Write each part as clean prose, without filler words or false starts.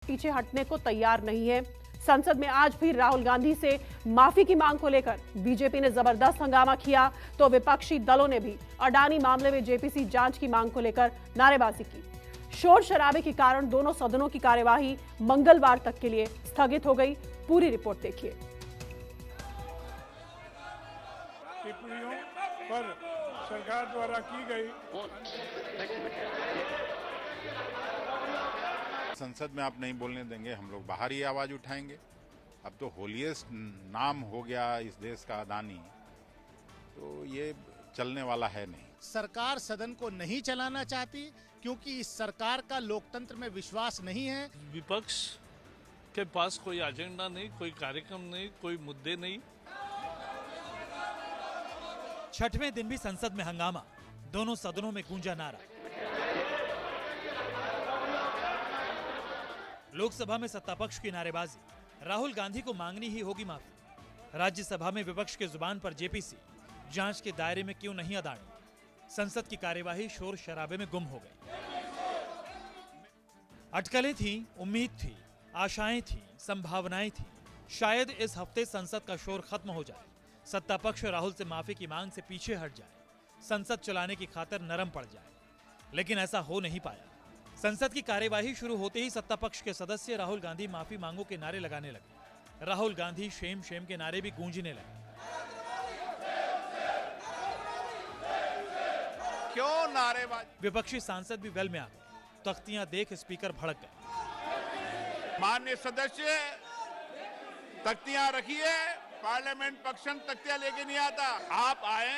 पीछे हटने को तैयार नहीं है। संसद में आज भी राहुल गांधी से माफी की मांग को लेकर बीजेपी ने जबरदस्त हंगामा किया, तो विपक्षी दलों ने भी अडानी मामले में जेपीसी जांच की मांग को लेकर नारेबाजी की। शोर शराबे के कारण दोनों सदनों की कार्यवाही मंगलवार तक के लिए स्थगित हो गई। पूरी रिपोर्ट देखिए। टिप्पणियों पर सरकार द्वारा की गई संसद में आप नहीं बोलने देंगे, हम लोग बाहर ही आवाज उठाएंगे। अब तो होलिएस्ट नाम हो गया इस देश का अडानी, तो ये चलने वाला है नहीं। सरकार सदन को नहीं चलाना चाहती क्योंकि इस सरकार का लोकतंत्र में विश्वास नहीं है। विपक्ष के पास कोई एजेंडा नहीं, कोई कार्यक्रम नहीं, कोई मुद्दे नहीं। छठवें दिन भी संसद में हंगामा, दोनों सदनों में गूंजा नारा। लोकसभा में सत्तापक्ष की नारेबाजी, राहुल गांधी को मांगनी ही होगी माफी। राज्यसभा में विपक्ष के जुबान पर जेपीसी जांच के दायरे में क्यों नहीं अडानी। संसद की कार्यवाही शोर शराबे में गुम हो गई। अटकलें थी, उम्मीद थी, आशाएं थी, संभावनाएं थी। शायद इस हफ्ते संसद का शोर खत्म हो जाए, सत्ता पक्ष राहुल से माफी की मांग से पीछे हट जाए, संसद चलाने की खातिर नरम पड़ जाए, लेकिन ऐसा हो नहीं पाया। संसद की कार्यवाही शुरू होते ही सत्ता पक्ष के सदस्य राहुल गांधी माफी मांगो के नारे लगाने लगे। राहुल गांधी शेम शेम के नारे भी गूंजने लगे। क्यों नारेबाजी? विपक्षी सांसद भी वेल में आ गए। तख्तियां देख स्पीकर भड़क गए। माननीय सदस्य, तख्तियां रखिए, पार्लियामेंट पक्षन तख्तियां लेके नहीं आता। आप आए,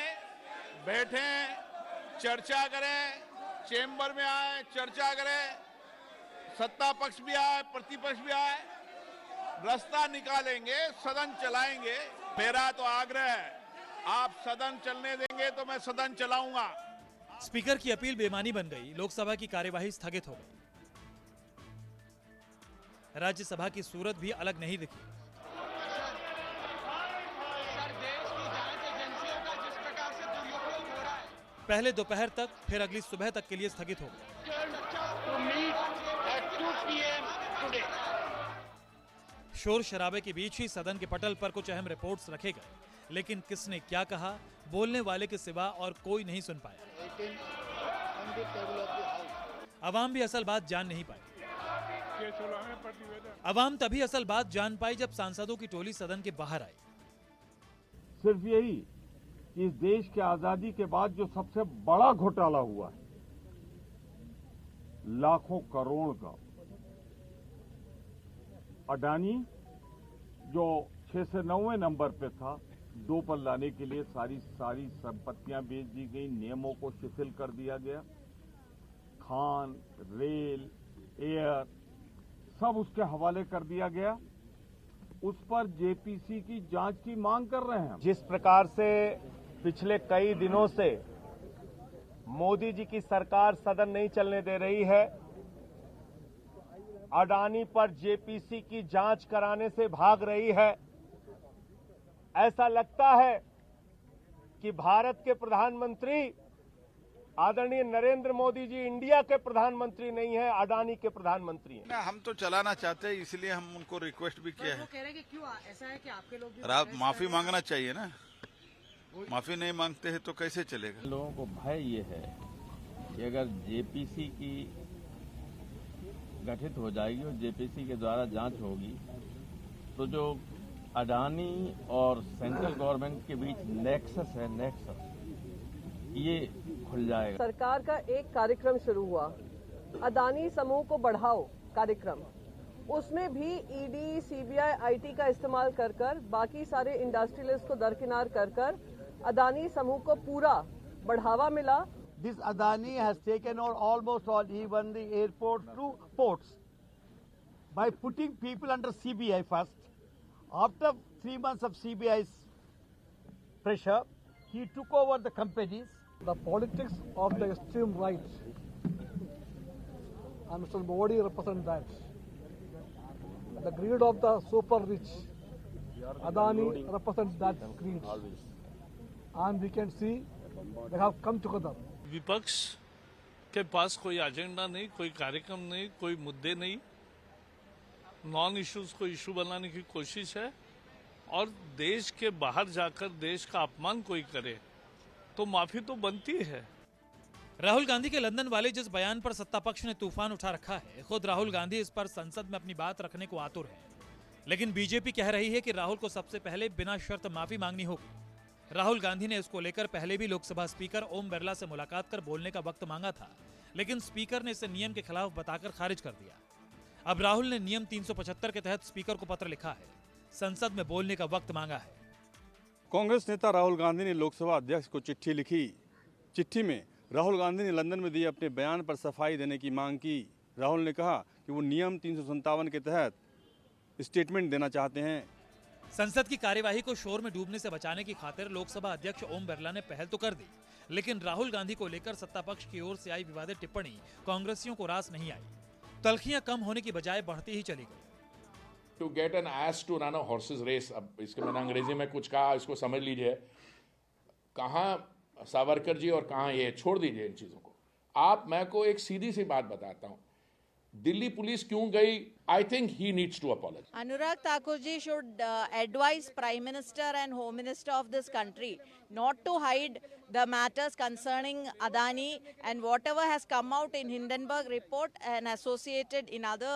बैठे, चर्चा करें, चेंबर में आए, चर्चा करें, सत्ता पक्ष भी आए, प्रतिपक्ष भी आए, रास्ता निकालेंगे, सदन चलाएंगे। मेरा तो आग्रह है, आप सदन चलने देंगे तो मैं सदन चलाऊंगा। स्पीकर की अपील बेमानी बन गई। लोकसभा की कार्यवाही स्थगित हो गई। राज्यसभा की सूरत भी अलग नहीं दिखी। पहले दोपहर तक, फिर अगली सुबह तक के लिए स्थगित हो गई। शोर शराबे के बीच ही सदन के पटल पर कुछ अहम रिपोर्ट्स रखे गए, लेकिन किसने क्या कहा, बोलने वाले के सिवा और कोई नहीं सुन पाया। अवाम भी असल बात जान नहीं पाई। अवाम तभी असल बात जान पाई जब सांसदों की टोली सदन के बाहर आई। सिर्फ यही कि इस देश के आजादी के बाद जो सबसे बड़ा घोटाला हुआ है, लाखों करोड़ का, अडानी जो 6 से 9वें नंबर पे था, 2 पर लाने के लिए सारी संपत्तियां बेच दी गई, नियमों को शिथिल कर दिया गया, खान, रेल, एयर सब उसके हवाले कर दिया गया। उस पर जेपीसी की जांच की मांग कर रहे हैं। जिस प्रकार से पिछले कई दिनों से मोदी जी की सरकार सदन नहीं चलने दे रही है, अडानी पर जेपीसी की जांच कराने से भाग रही है, ऐसा लगता है कि भारत के प्रधानमंत्री आदरणीय नरेंद्र मोदी जी इंडिया के प्रधानमंत्री नहीं है, अडानी के प्रधानमंत्री हैं। हम तो चलाना चाहते हैं, इसलिए हम उनको रिक्वेस्ट भी किया है। वो कह रहे हैं कि क्यों ऐसा है कि आपके लोग भी आप माफी मांगना चाहिए ना, माफी नहीं मांगते हैं तो कैसे चलेगा। लोगों को भय ये है कि अगर जेपीसी की गठित हो जाएगी और जेपीसी के द्वारा जांच होगी तो जो अडानी और सेंट्रल गवर्नमेंट के बीच नेक्सस है, ये खुल जाएगा। सरकार का एक कार्यक्रम शुरू हुआ, अडानी समूह को बढ़ाओ कार्यक्रम, उसमें भी ईडी, सीबीआई, आईटी का इस्तेमाल कर बाकी सारे इंडस्ट्रियलिस्ट को दरकिनार कर अडानी समूह को पूरा बढ़ावा मिला। This Adani has taken over almost all, even the airport to ports, by putting people under CBI first. After 3 months of CBI's pressure, he took over the companies. The politics of the extreme right, and Mr. Modi represents that. The greed of the super rich, Adani represents that greed. And we can see they have come together. विपक्ष के पास कोई agenda नहीं, कोई कार्यक्रम नहीं, कोई मुद्दे नहीं। नॉन इश्यूज को इशू बनाने की कोशिश है, और देश के बाहर जाकर देश का अपमान कोई करे तो माफी तो बनती है। राहुल गांधी के लंदन वाले जिस बयान पर सत्ता पक्ष ने तूफान उठा रखा है, खुद राहुल गांधी इस पर संसद में अपनी बात रखने को आतुर है। लेकिन बीजेपी कह रही है कि राहुल को सबसे पहले बिना शर्त माफी मांगनी होगी। राहुल गांधी ने इसको लेकर पहले भी लोकसभा स्पीकर ओम बिरला से मुलाकात कर बोलने का वक्त मांगा था, लेकिन स्पीकर ने इसे नियम के खिलाफ बताकर खारिज कर दिया। अब राहुल ने नियम 375 के तहत स्पीकर को पत्र लिखा है, संसद में बोलने का वक्त मांगा है। कांग्रेस नेता राहुल गांधी ने लोकसभा अध्यक्ष को चिट्ठी लिखी। चिट्ठी में राहुल गांधी ने लंदन में दिए अपने बयान पर सफाई देने की मांग की। राहुल ने कहा कि वो नियम 357 के तहत स्टेटमेंट देना चाहते हैं। संसद की कार्यवाही को शोर में डूबने से बचाने की खातिर लोकसभा अध्यक्ष ओम बिरला ने पहल तो कर दी, लेकिन राहुल गांधी को लेकर सत्ता पक्ष की ओर से आई विवादित टिप्पणी कांग्रेसियों को रास नहीं आई। तलखियां कम होने की बजाय बढ़ती ही चली गई। To get N S to run a horses race, अब इसके मैंने अंग्रेजी में कुछ कहा, इसको समझ लीजिए। कहाँ सावरकर जी और कहाँ ये, छोड़ दीजिए इन चीजों को। मैं को एक सीधी सी बात बताता हूँ, दिल्ली पुलिस क्यों गई? I think he needs to apologize. Anurag Thakur ji should advise Prime Minister and Home Minister of this country not to hide the matters concerning Adani and whatever has come out in Hindenburg report and associated in other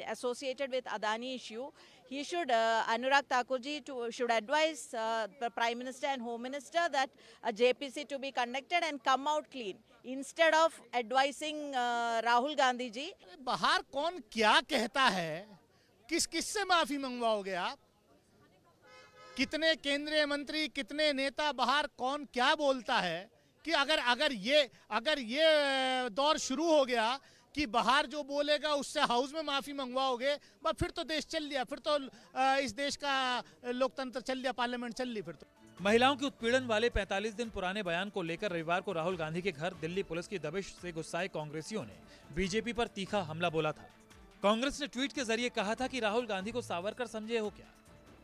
associated with Adani issue. He should Anurag Thakur ji should advise the Prime Minister and Home Minister that a JPC to be conducted and come out clean instead of advising Rahul Gandhi ji. बाहर कौन क्या कहता है, किस किस से माफी मंगवाओगे आप? कितने केंद्रीय मंत्री, कितने नेता बाहर कौन क्या बोलता है कि अगर ये दौर शुरू हो गया कि बाहर जो बोलेगा उससे हाउस में माफी मंगवाओगे, बस फिर तो देश चल लिया, फिर तो इस देश का लोकतंत्र चल लिया, पार्लियामेंट चल ली फिर तो। महिलाओं के उत्पीड़न वाले 45 दिन पुराने बयान को लेकर रविवार को राहुल गांधी के घर दिल्ली पुलिस की दबिश से गुस्साए कांग्रेसियों ने बीजेपी पर तीखा हमला बोला था। कांग्रेस ने ट्वीट के जरिए कहा था कि राहुल गांधी को सावरकर समझे हो क्या।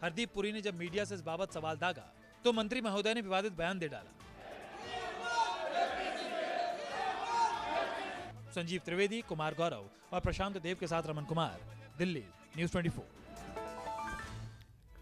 हरदीप पुरी ने जब मीडिया से इस बाबत सवाल दागा तो मंत्री महोदय ने विवादित बयान दे डाला। संजीव त्रिवेदी, कुमार गौरव और प्रशांत देव के साथ रमन कुमार, दिल्ली न्यूज़ 24।